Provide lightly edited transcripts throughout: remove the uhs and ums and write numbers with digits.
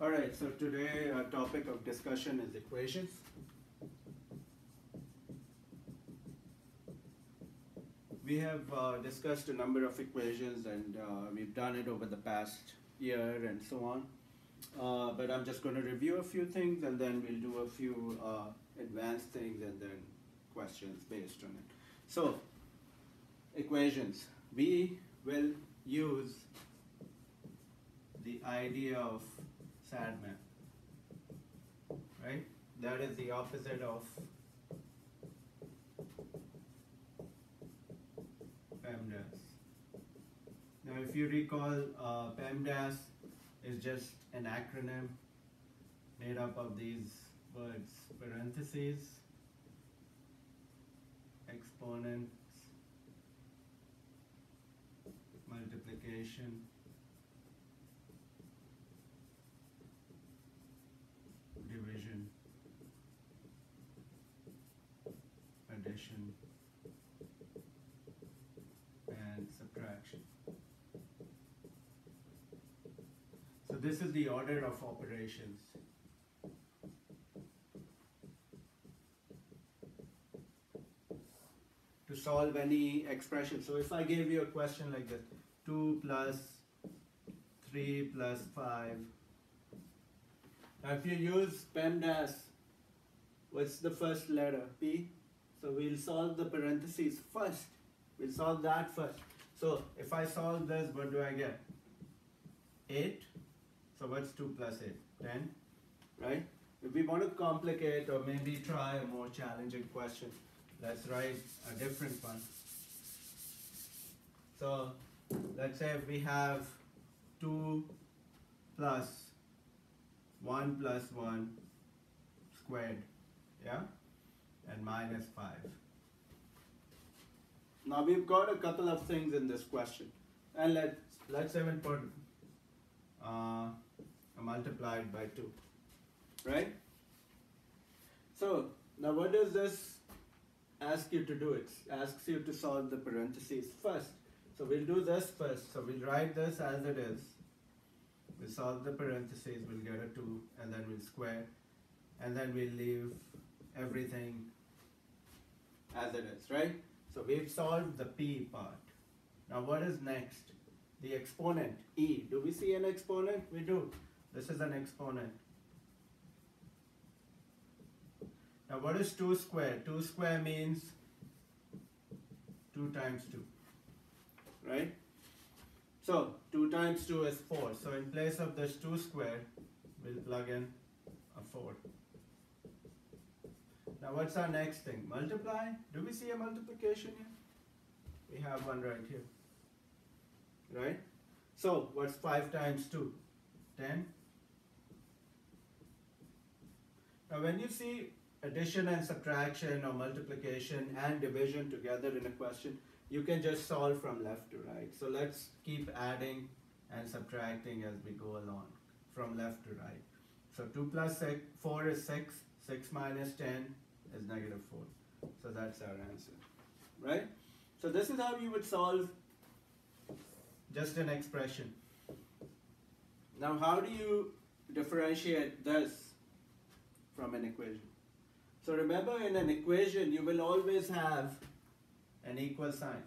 Alright, so today our topic of discussion is equations. We have discussed a number of equations and we've done it over the past year and so on. But I'm just going to review a few things and then we'll do a few advanced things and then questions based on it. So, equations. We will use the idea of Sadman, right? That is the opposite of PEMDAS. Now if you recall, PEMDAS is just an acronym made up of these words: parentheses, exponents, multiplication, division, addition, and subtraction. So this is the order of operations. To solve any expression. So if I gave you a question like this, 2 plus 3 plus 5. Now if you use PEMDAS, what's the first letter? P. So we'll solve the parentheses first. We'll solve that first. So if I solve this, what do I get? 8. So what's 2 plus 8? 10, right? If we want to complicate or maybe try a more challenging question, let's write a different one. So let's say if we have 2 plus 1 plus 1 squared, yeah, and minus 5. Now we've got a couple of things in this question, and let's even put multiplied by 2, right? So now what does this ask you to do? It asks you to solve the parentheses first. So we'll do this first. So we'll write this as it is. We'll solve the parentheses, we'll get a 2, and then we'll square, and then we'll leave everything as it is, right? So we've solved the P part. Now what is next? The exponent, E. Do we see an exponent? We do. This is an exponent. Now what is 2 squared? 2 square means 2 times 2, right? So 2 times 2 is 4. So in place of this 2 squared, we'll plug in a 4. Now what's our next thing? Multiply. Do we see a multiplication here? We have one right here, right? So what's 5 times 2? 10. Now when you see addition and subtraction or multiplication and division together in a question, you can just solve from left to right. So let's keep adding and subtracting as we go along from left to right. So 2 plus 4 is 6. 6 minus 10 is negative 4. So that's our answer, right? So this is how you would solve just an expression. Now how do you differentiate this from an equation? So remember, in an equation you will always have an equal sign.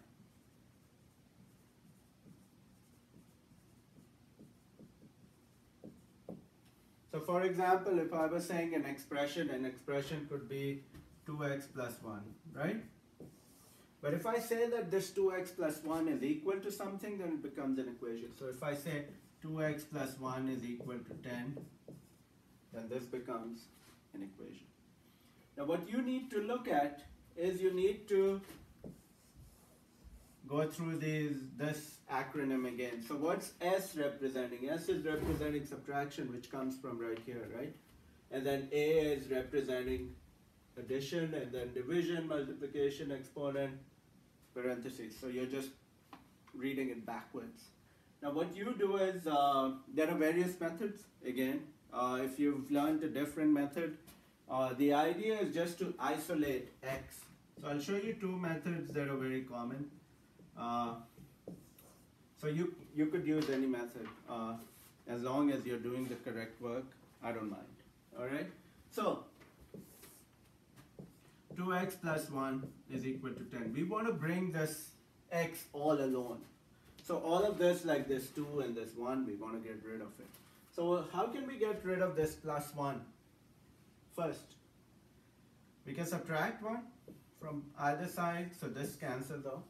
So for example, if I was saying an expression could be 2x plus 1, right? But if I say that this 2x plus 1 is equal to something, then it becomes an equation. So if I say 2x plus 1 is equal to 10, then this becomes an equation. Now what you need to look at is you need to go through this acronym again. So what's S representing? S is representing subtraction, which comes from right here, right? And then A is representing addition, and then division, multiplication, exponent, parentheses. So you're just reading it backwards. Now what you do is, there are various methods again. If you've learned a different method, the idea is just to isolate X. So I'll show you two methods that are very common. So you could use any method. As long as you're doing the correct work, I don't mind. All right? So, 2x plus 1 is equal to 10. We want to bring this x all alone. So all of this, like this 2 and this 1, we want to get rid of it. So how can we get rid of this plus 1? First, we can subtract 1 from either side, so this cancels off,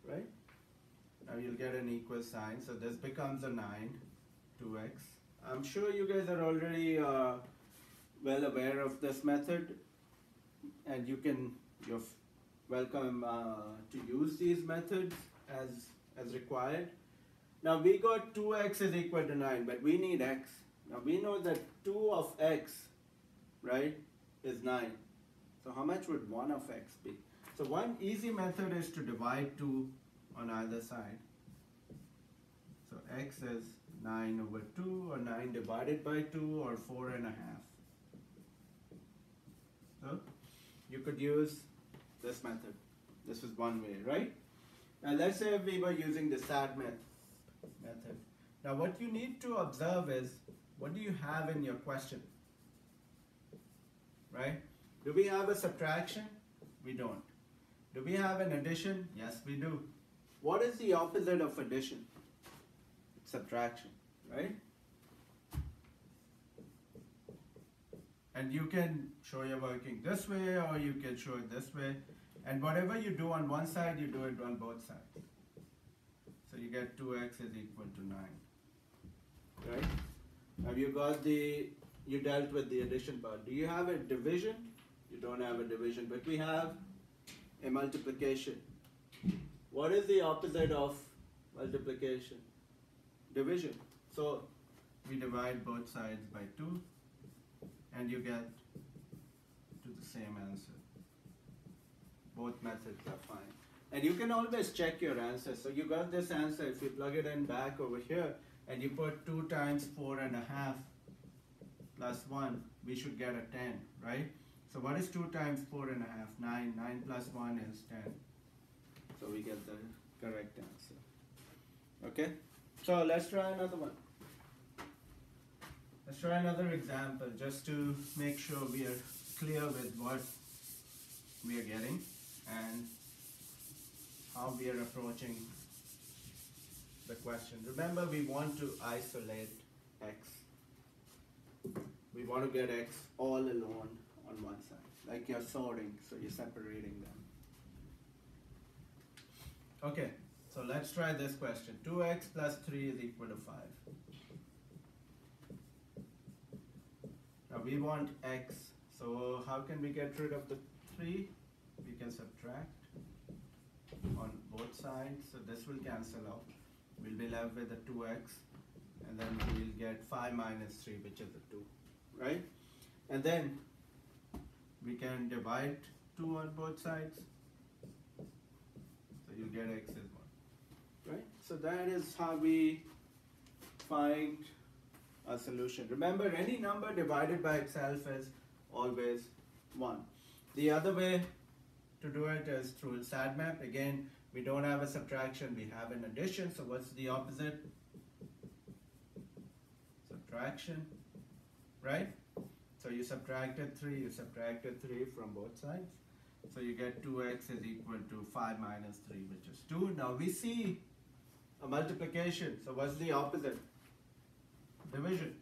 right? Now you'll get an equal sign, so this becomes a 9, 2x. I'm sure you guys are already well aware of this method, and you're welcome to use these methods as required. Now we got 2x is equal to 9, but we need x. Now we know that 2 of x, right, is 9. So how much would 1 of x be? So one easy method is to divide 2 on either side. So x is 9 over 2, or 9 divided by 2, or 4.5. So you could use this method. This is one way, right? Now let's say we were using the SAT method. Now what you need to observe is, what do you have in your question? Right? Do we have a subtraction? We don't. Do we have an addition? Yes, we do. What is the opposite of addition? Subtraction, right? And you can show your working this way, or you can show it this way. And whatever you do on one side, you do it on both sides. So you get 2x is equal to 9. Right? Now you dealt with the addition part. Do you have a division? You don't have a division, but we have a multiplication. What is the opposite of multiplication? Division. So we divide both sides by 2, and you get to the same answer. Both methods are fine. And you can always check your answer. So you got this answer. If you plug it in back over here, and you put 2 times 4.5 plus 1, we should get a 10, right? So what is 2 times 4.5? 9. 9 plus 1 is 10. So we get the correct answer. Okay? So let's try another one. Let's try another example just to make sure we are clear with what we are getting and how we are approaching the question. Remember, we want to isolate x. We want to get x all alone on one side, like you're sorting, so you're separating them. Okay, so let's try this question. 2x plus 3 is equal to 5. Now we want x, so how can we get rid of the 3? We can subtract on both sides, so this will cancel out. We'll be left with a 2x, and then we'll get 5 minus 3, which is a 2, right? And then we can divide 2 on both sides, so you get x is 1, right? So that is how we find a solution. Remember, any number divided by itself is always 1. The other way to do it is through SAT map. Again, we don't have a subtraction, we have an addition. So what's the opposite? Subtraction, right? So you subtracted 3 from both sides. So you get 2x is equal to 5 minus 3, which is 2. Now we see a multiplication. So what's the opposite? Division.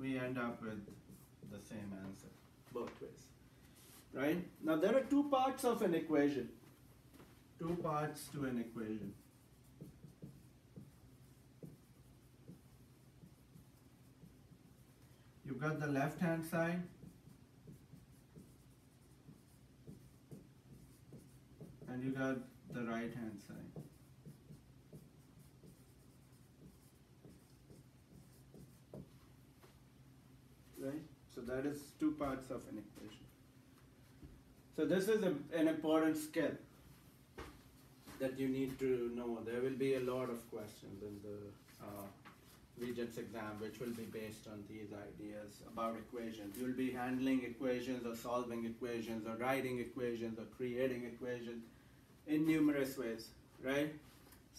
We end up with the same answer both ways, right? Now there are 2 parts of an equation. 2 parts to an equation. You've got the left hand side and you got the right hand side. Right? So that is 2 parts of an equation. So this is an important skill that you need to know. There will be a lot of questions in the Regents exam which will be based on these ideas about equations. You will be handling equations or solving equations or writing equations or creating equations in numerous ways, right?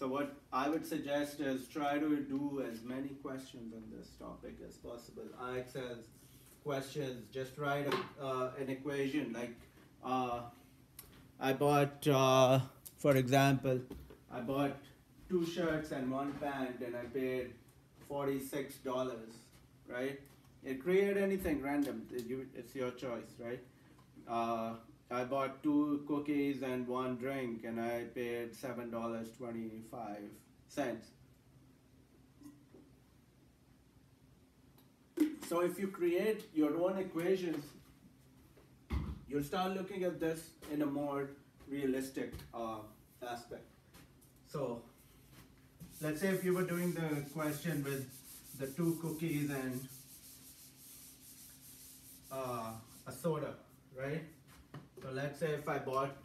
So what I would suggest is try to do as many questions on this topic as possible. IXL's questions, just write an equation like I bought, for example, I bought 2 shirts and 1 pant and I paid $46, right? Create anything random, it's your choice, right? I bought 2 cookies and 1 drink and I paid $7.25. So if you create your own equations, you'll start looking at this in a more realistic aspect. So let's say if you were doing the question with the 2 cookies and a soda, right? So let's say if I bought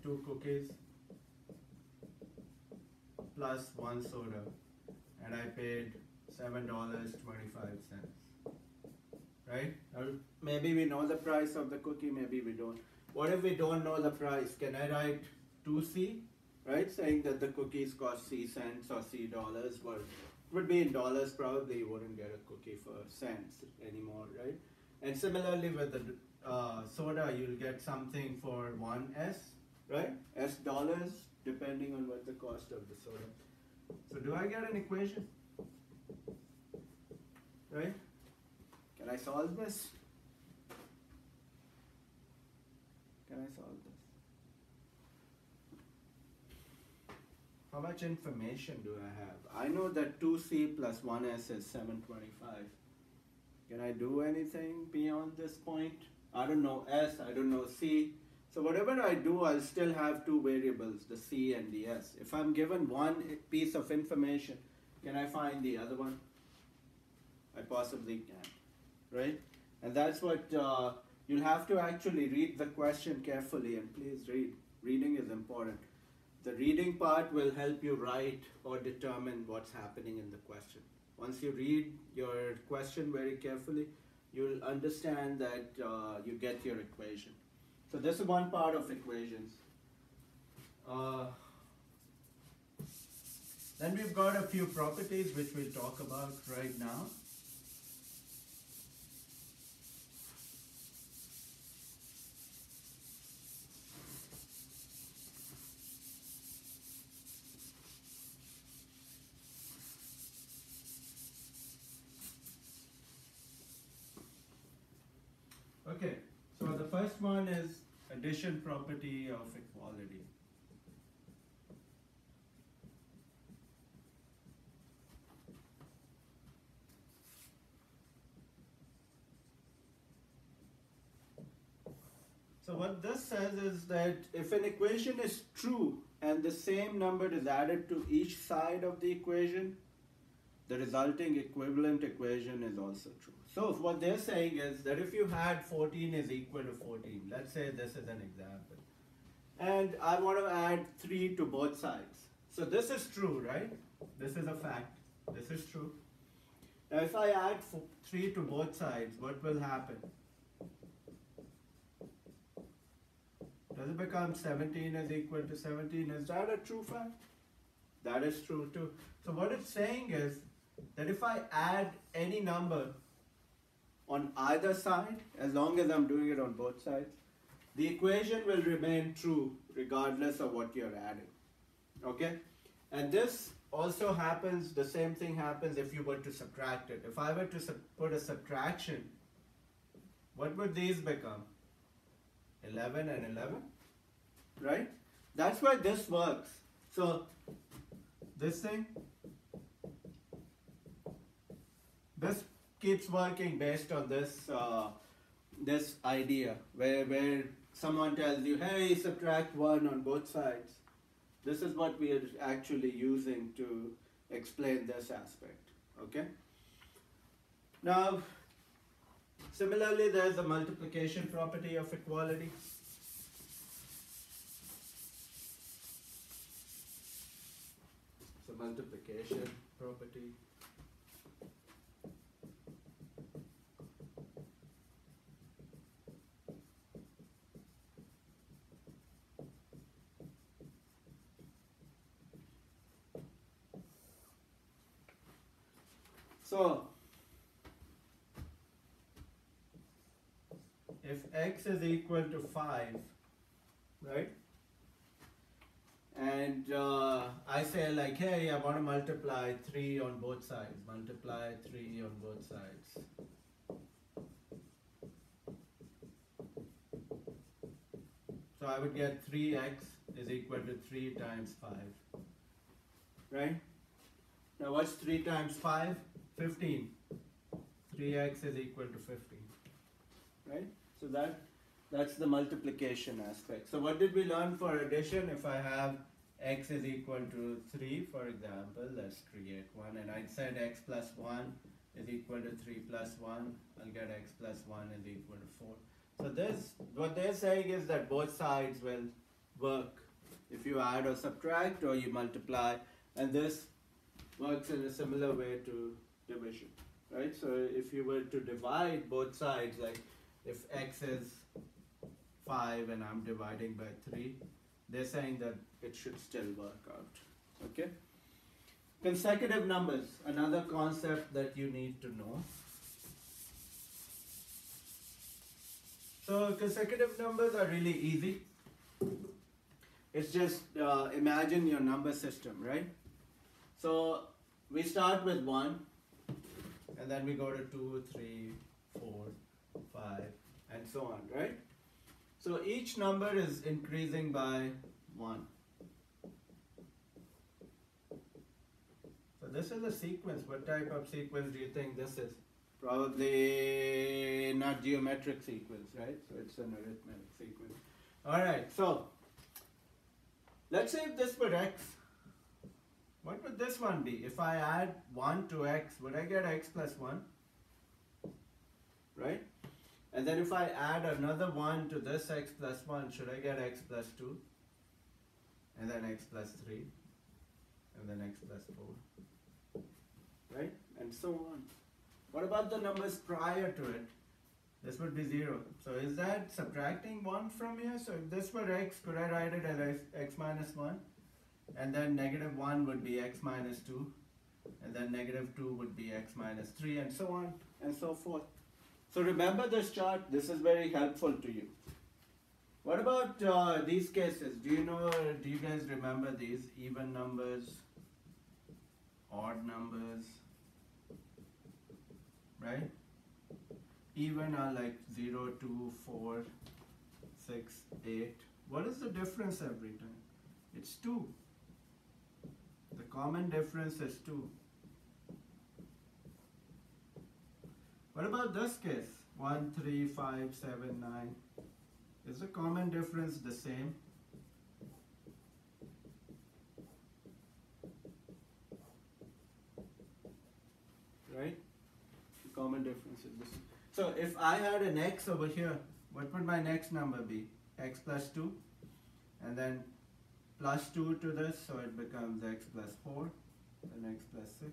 2 cookies plus 1 soda and I paid $7.25, right? Maybe we know the price of the cookie, maybe we don't. What if we don't know the price? Can I write 2C, right? Saying that the cookies cost C cents or C dollars. Well, it would be in dollars, probably you wouldn't get a cookie for cents anymore, right? And similarly with the soda, you'll get something for 1S, right? S dollars, depending on what the cost of the soda. So do I get an equation? Right? Can I solve this? Can I solve this? How much information do I have? I know that 2C plus 1S is 725. Can I do anything beyond this point? I don't know S, I don't know C. So whatever I do, I'll still have 2 variables, the C and the S. If I'm given one piece of information, can I find the other one? I possibly can't, right? And that's what you'll have to actually read the question carefully, and please read. Reading is important. The reading part will help you write or determine what's happening in the question. Once you read your question very carefully, you'll understand that you get your equation. So this is one part of equations. Then we've got a few properties which we'll talk about right now. Okay, so the first one is addition property of equality. So what this says is that if an equation is true and the same number is added to each side of the equation, the resulting equivalent equation is also true. So what they're saying is that if you had 14 is equal to 14, let's say this is an example, and I want to add 3 to both sides. So this is true, right? This is a fact. This is true. Now if I add 3 to both sides, what will happen? Does it become 17 is equal to 17? Is that a true fact? That is true too. So what it's saying is that if I add any number on either side, as long as I'm doing it on both sides, the equation will remain true regardless of what you're adding. Okay? And this also happens, the same thing happens if you were to subtract it. If I were to put a subtraction, what would these become? 11 and 11, right? That's why this works. So this thing, this keeps working based on this this idea where someone tells you, hey, subtract 1 on both sides. This is what we are actually using to explain this aspect. Okay? Now, similarly, there's a multiplication property of equality. So multiplication property. So if x is equal to 5, right? And I say like, hey, I want to multiply 3 on both sides. Multiply 3 on both sides. So I would get 3x is equal to 3 times 5. Right? Now what's 3 times 5? 15. 3x is equal to 15. Right? So that's the multiplication aspect. So what did we learn for addition? If I have x is equal to 3, for example, let's create one, and I said x plus 1 is equal to 3 plus 1, I'll get x plus 1 is equal to 4. So this, what they're saying is that both sides will work if you add or subtract or you multiply, and this works in a similar way to division, right? So if you were to divide both sides, like if x is 5 and I'm dividing by 3, they're saying that it should still work out, okay? Consecutive numbers, another concept that you need to know. So consecutive numbers are really easy. It's just imagine your number system, right? So we start with 1, and then we go to 2, 3, 4, 5, and so on, right? So each number is increasing by 1. So this is a sequence. What type of sequence do you think this is? Probably not geometric sequence, right? So it's an arithmetic sequence. Alright, so let's say if this were x, what would this one be? If I add 1 to x, would I get x plus 1? Right? And then if I add another 1 to this x plus 1, should I get x plus 2? And then x plus 3? And then x plus 4? Right? And so on. What about the numbers prior to it? This would be 0. So is that subtracting 1 from here? So if this were x, could I write it as x minus 1? And then negative 1 would be x minus 2. And then negative 2 would be x minus 3, and so on and so forth. So remember this chart. This is very helpful to you. What about these cases? Do you guys remember these? Even numbers, odd numbers, right? Even are like 0, 2, 4, 6, 8. What is the difference every time? It's 2. The common difference is 2. What about this case? 1, 3, 5, 7, 9. Is the common difference the same? Right? The common difference is the same. So if I had an x over here, what would my next number be? X plus 2. And then plus 2 to this, so it becomes x plus 4, then x plus 6,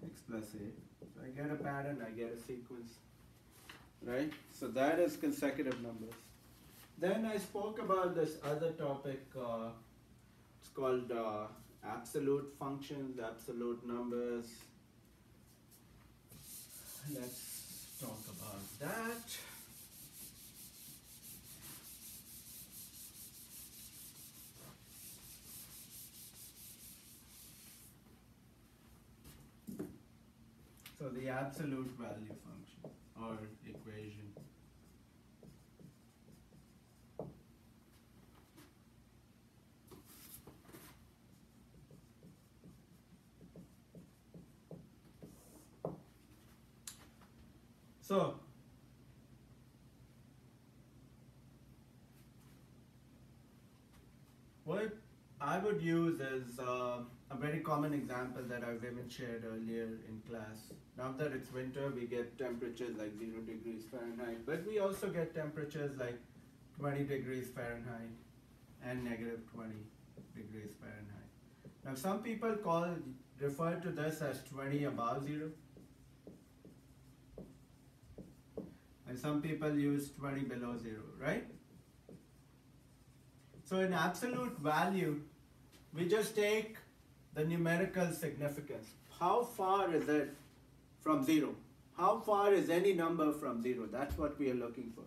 x plus 8. So I get a pattern, I get a sequence, right? So that is consecutive numbers. Then I spoke about this other topic, it's called absolute functions, absolute numbers. Let's talk about that. So the absolute value function or equation. So what I would use is a very common example that I've even shared earlier in class. Now that it's winter, we get temperatures like 0 degrees Fahrenheit, but we also get temperatures like 20 degrees Fahrenheit and negative 20 degrees Fahrenheit. Now some people refer to this as 20 above 0, and some people use 20 below 0, right? So in absolute value, we just take the numerical significance. How far is it from 0. How far is any number from 0? That's what we are looking for.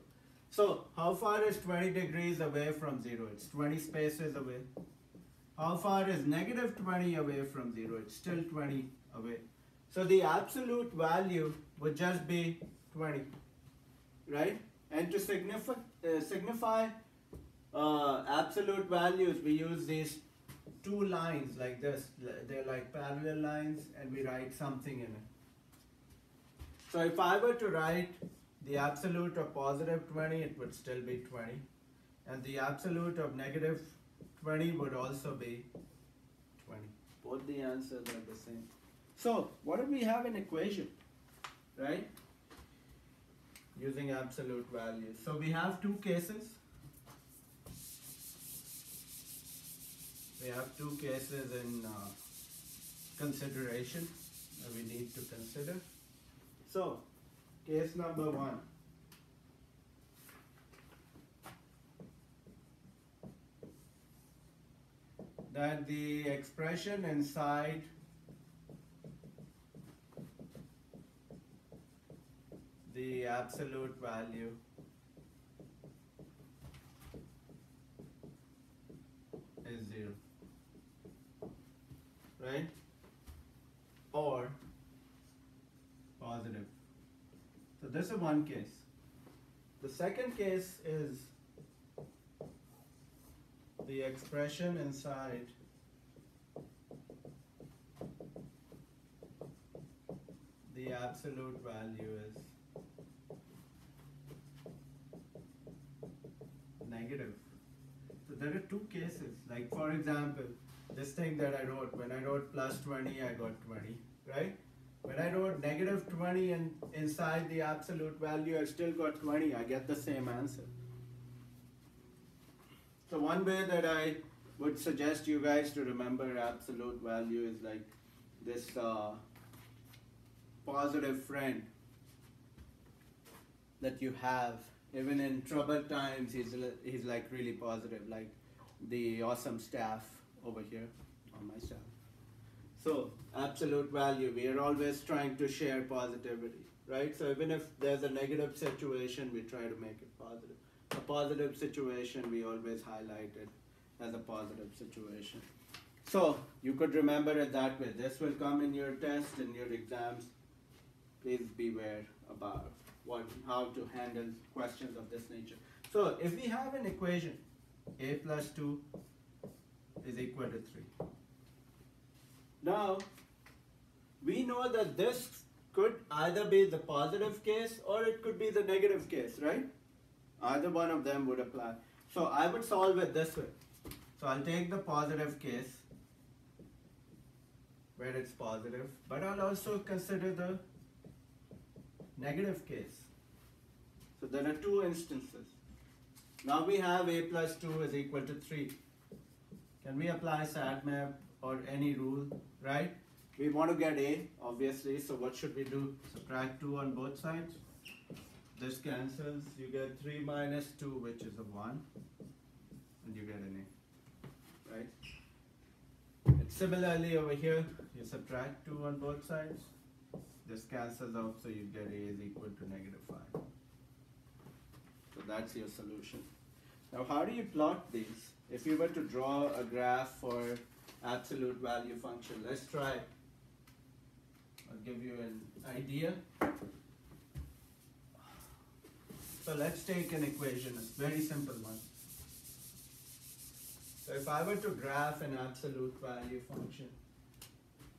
So, how far is 20 degrees away from 0? It's 20 spaces away. How far is negative 20 away from 0? It's still 20 away. So, the absolute value would just be 20, right? And to signify absolute values, we use these two lines like this. They're like parallel lines, and we write something in it. So if I were to write the absolute of positive 20, it would still be 20. And the absolute of negative 20 would also be 20. Both the answers are the same. So what do we have in equation, right? Using absolute values. So we have two cases. We have two cases in consideration that we need to consider. So, case number 1. That the expression inside the absolute value is 0, right? Or positive. So this is one case. The second case is the expression inside the absolute value is negative. So there are two cases. Like for example, this thing that I wrote, when I wrote plus 20, I got 20, right? When I wrote negative 20 and inside the absolute value, I still got 20. I get the same answer. So one way that I would suggest you guys to remember absolute value is like this positive friend that you have. Even in troubled times, he's like really positive, like the awesome staff over here on my staff. So absolute value, we are always trying to share positivity, right? So even if there's a negative situation, we try to make it positive. A positive situation, we always highlight it as a positive situation. So you could remember it that way. This will come in your test, in your exams. Please beware about how to handle questions of this nature. So if we have an equation, a plus 2 is equal to 3. Now, we know that this could either be the positive case or it could be the negative case, right? Either one of them would apply. So I would solve it this way. So I'll take the positive case where it's positive, but I'll also consider the negative case. So there are two instances. Now we have a plus 2 is equal to 3. Can we apply SATMAP or any rule, right? We want to get a, obviously, so what should we do? Subtract 2 on both sides. This cancels, you get 3 minus 2, which is a 1, and you get an a, right? And similarly over here, you subtract 2 on both sides. This cancels out, so you get a is equal to negative 5. So that's your solution. Now how do you plot these? If you were to draw a graph for absolute value function, let's try. I'll give you an idea. So let's take an equation, a very simple one. So if I were to graph an absolute value function,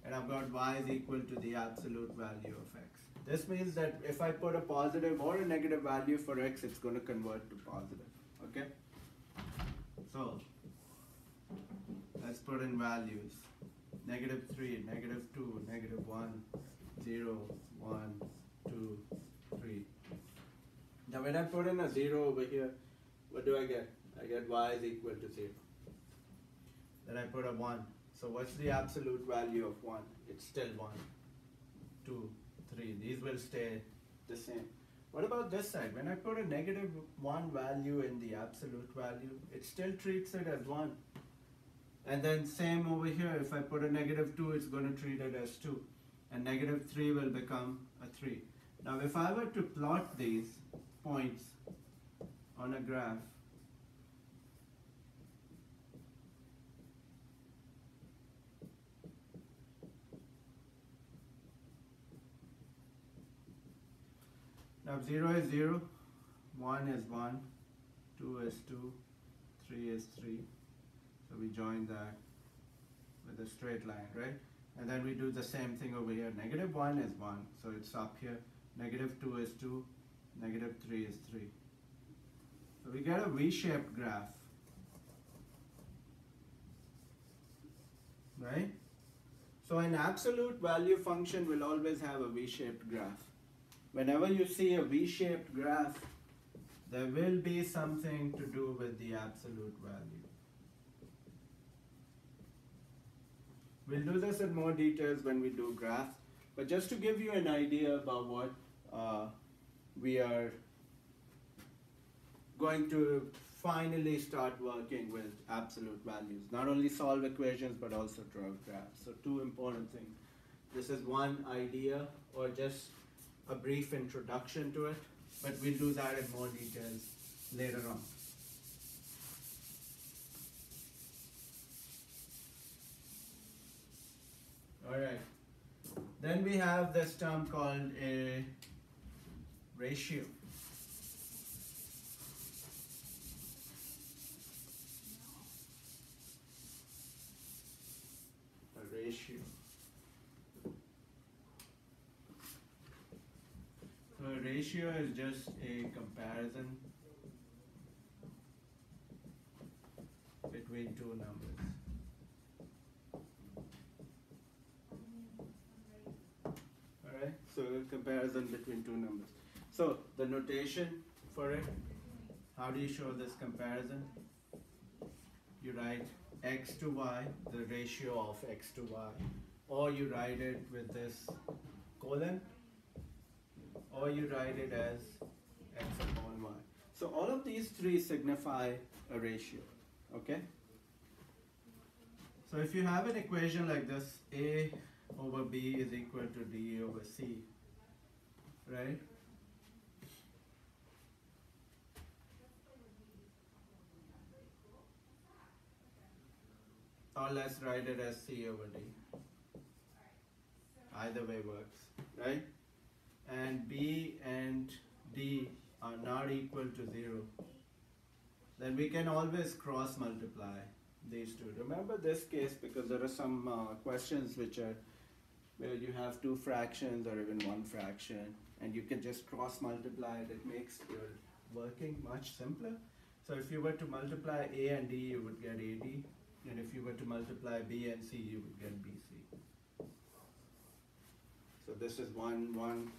and I've got y is equal to the absolute value of x. This means that if I put a positive or a negative value for x, it's going to convert to positive, okay? So, let's put in values. Negative 3, negative 2, negative 1, 0, 1, 2, 3. Now when I put in a 0 over here, what do I get? I get y is equal to 0. Then I put a 1. So what's the absolute value of 1? It's still 1, 2, 3. These will stay the same. What about this side? When I put a negative 1 value in the absolute value, it still treats it as 1. And then same over here, if I put a negative 2, it's going to treat it as 2. and -3 will become a 3. Now if I were to plot these points on a graph, now 0 is 0, 1 is 1, 2 is 2, 3 is 3. So we join that with a straight line, right? And then we do the same thing over here. -1 is 1, so it's up here. -2 is 2, -3 is 3. So we get a V-shaped graph, right? So an absolute value function will always have a V-shaped graph. Whenever you see a V-shaped graph, there will be something to do with the absolute value. We'll do this in more details when we do graphs, but just to give you an idea about what we are going to finally start working with absolute values. Not only solve equations, but also draw graphs. So two important things. This is one idea, or just a brief introduction to it, but we'll do that in more details later on. Alright, then we have this term called a ratio. A ratio. So a ratio is just a comparison between two numbers. Alright, so a comparison between two numbers. So the notation for it, how do you show this comparison? You write x to y, the ratio of x to y, or you write it with this colon, or you write it as x upon y. So all of these three signify a ratio, okay? So if you have an equation like this, a over b is equal to d over c, right? Or let's write it as c over d. Either way works, right? And b and d are not equal to 0, then we can always cross multiply these two. Remember this case because there are some questions which are where you have two fractions or even one fraction, and you can just cross multiply it. It makes your working much simpler. So if you were to multiply a and d, you would get ad, and if you were to multiply b and c, you would get bc. So this is one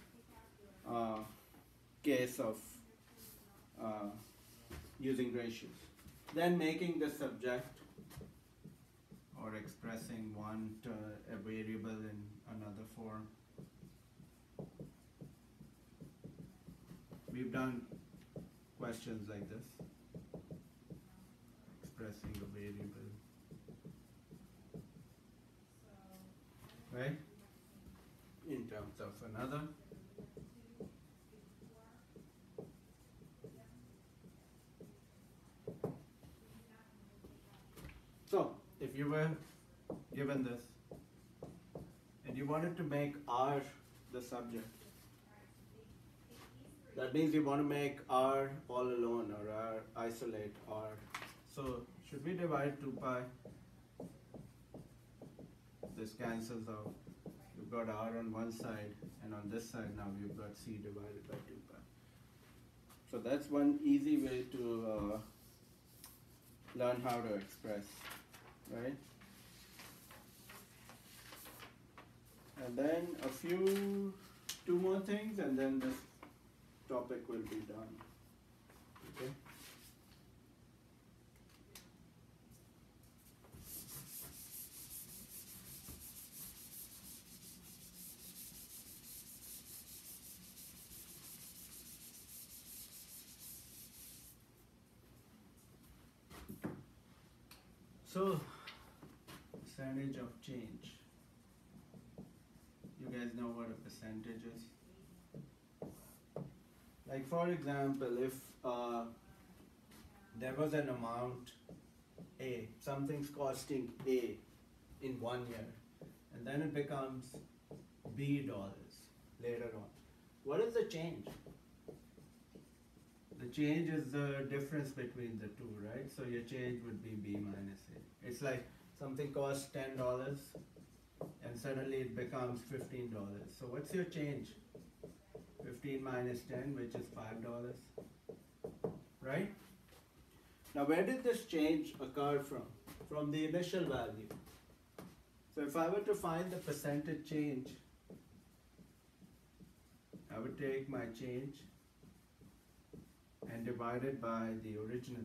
case of using ratios. Then making the subject or expressing a variable in another form. We've done questions like this, expressing a variable, right, in terms of another. So, if you were given this, and you wanted to make R the subject, that means you want to make R all alone, or R isolate R. So, should we divide 2 pi? This cancels out. You've got R on one side, and on this side now you've got C divided by 2 pi. So that's one easy way to learn how to express, right? And then two more things, and then this topic will be done. Okay. So, percentage of change. You guys know what a percentage is? Like for example, if there was an amount A, something's costing A in 1 year, and then it becomes B dollars later on. What is the change? The change is the difference between the two, right? So your change would be B minus A. It's like something costs $10 and suddenly it becomes $15. So what's your change? 15 minus 10, which is $5, right? Now where did this change occur from? From the initial value. So if I were to find the percentage change, I would take my change and divide it by the original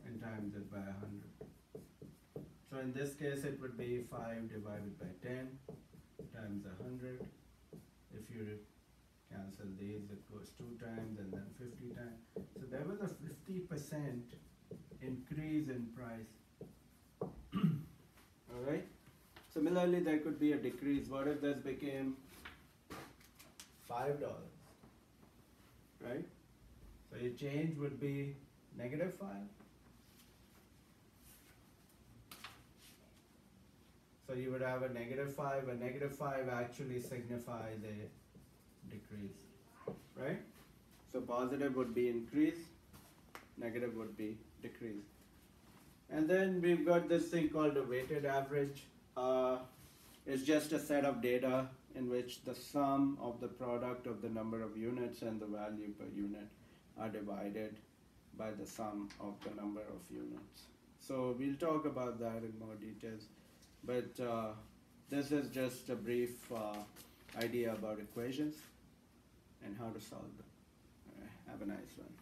and times it by 100. So in this case it would be 5 divided by 10 times 100. If you cancel these, it goes 2 times and then 50 times. So there was a 50% increase in price. Alright? Similarly, there could be a decrease. What if this became $5? Right? So your change would be negative 5. So you would have a negative 5. A negative 5 actually signifies a decrease. Right? So positive would be increase, negative would be decrease. And then we've got this thing called a weighted average. It's just a set of data in which the sum of the product of the number of units and the value per unit are divided by the sum of the number of units. So we'll talk about that in more details. But this is just a brief idea about equations and how to solve them. Have a nice one.